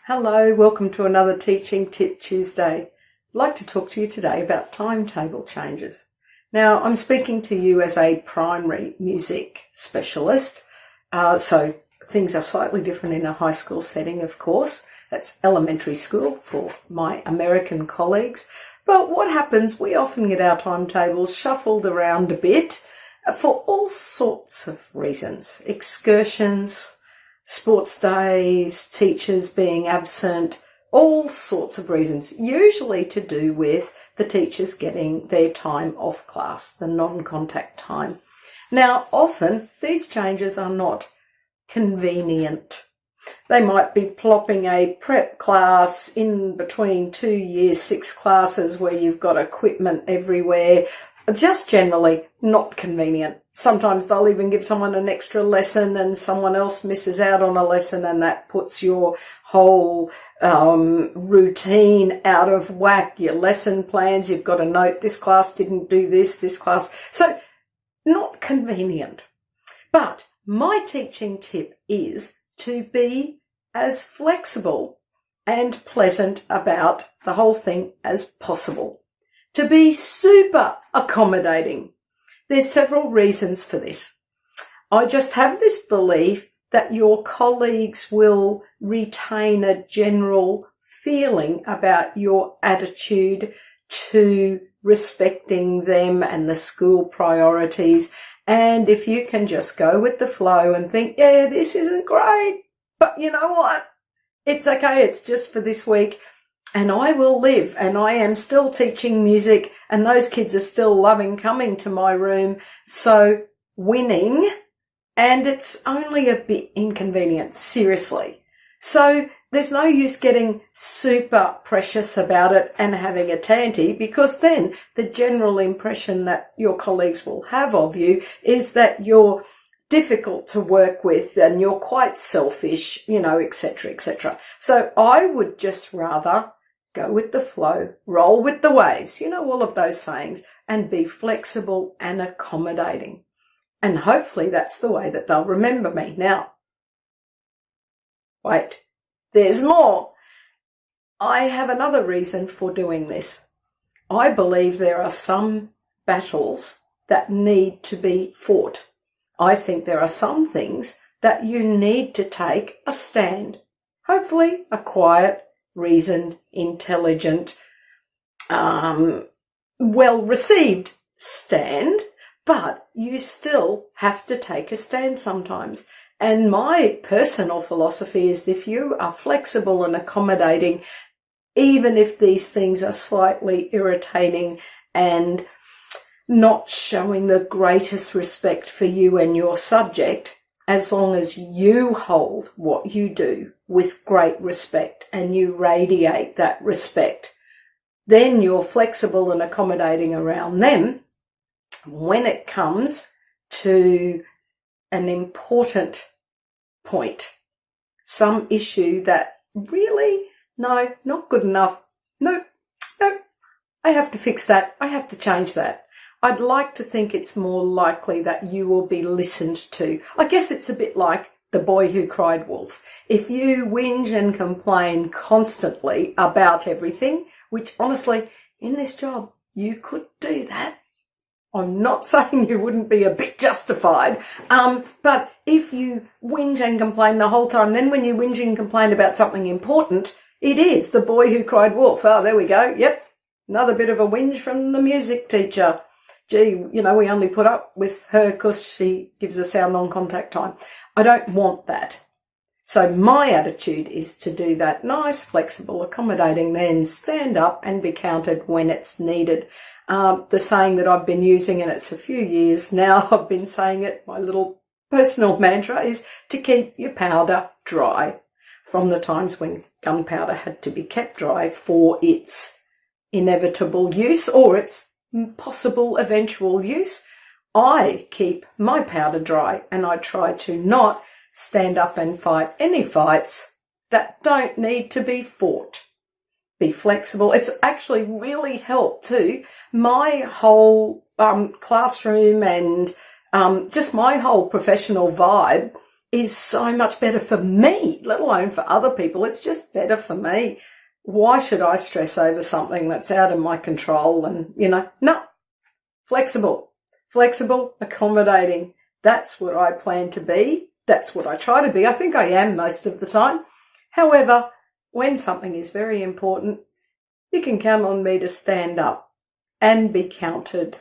Hello, welcome to another Teaching Tip Tuesday. I'd like to talk to you today about timetable changes. Now, I'm speaking to you as a primary music specialist, so things are slightly different in a high school setting, of course. That's elementary school for my American colleagues. But what happens, we often get our timetables shuffled around a bit for all sorts of reasons. Excursions, sports days, teachers being absent, all sorts of reasons, usually to do with the teachers getting their time off class, the non-contact time. Now, often these changes are not convenient. They might be plopping a prep class in between 2 years 6 classes where you've got equipment everywhere, just generally not convenient. Sometimes they'll even give someone an extra lesson and someone else misses out on a lesson, and that puts your whole routine out of whack. Your lesson plans, you've got to note this class didn't do this class. So not convenient. But my teaching tip is to be as flexible and pleasant about the whole thing as possible. To be super accommodating. There's several reasons for this. I just have this belief that your colleagues will retain a general feeling about your attitude to respecting them and the school priorities. And if you can just go with the flow and think, yeah, this isn't great, but you know what? It's okay. It's just for this week. And I will live, and I am still teaching music, and those kids are still loving coming to my room. So winning, and it's only a bit inconvenient, seriously. So there's no use getting super precious about it and having a tanty, because then the general impression that your colleagues will have of you is that you're difficult to work with and you're quite selfish, etc., etc. So I would just rather go with the flow, roll with the waves, all of those sayings, and be flexible and accommodating. And hopefully that's the way that they'll remember me. Now, wait, there's more. I have another reason for doing this. I believe there are some battles that need to be fought. I think there are some things that you need to take a stand. Hopefully a quiet, reasoned, intelligent, well-received stand, but you still have to take a stand sometimes. And my personal philosophy is if you are flexible and accommodating, even if these things are slightly irritating and not showing the greatest respect for you and your subject, as long as you hold what you do with great respect and you radiate that respect, then you're flexible and accommodating around them when it comes to an important point, some issue that really, no, not good enough. No, I have to fix that. I have to change that. I'd like to think it's more likely that you will be listened to. I guess it's a bit like the boy who cried wolf. If you whinge and complain constantly about everything, which honestly, in this job, you could do that. I'm not saying you wouldn't be a bit justified, but if you whinge and complain the whole time, then when you whinge and complain about something important, it is the boy who cried wolf. Oh, there we go. Yep, another bit of a whinge from the music teacher. Gee, we only put up with her because she gives us our non-contact time. I don't want that. So my attitude is to do that nice, flexible, accommodating, then stand up and be counted when it's needed. The saying that I've been using, and it's a few years now, I've been saying it, my little personal mantra is to keep your powder dry. From the times when gunpowder had to be kept dry for its inevitable use or its possible eventual use, I keep my powder dry, and I try to not stand up and fight any fights that don't need to be fought. Be flexible. It's actually really helped too. My whole classroom and just my whole professional vibe is so much better for me, let alone for other people. It's just better for me. Why should I stress over something that's out of my control? And, no, flexible, accommodating. That's what I plan to be. That's what I try to be. I think I am most of the time. However, when something is very important, you can count on me to stand up and be counted.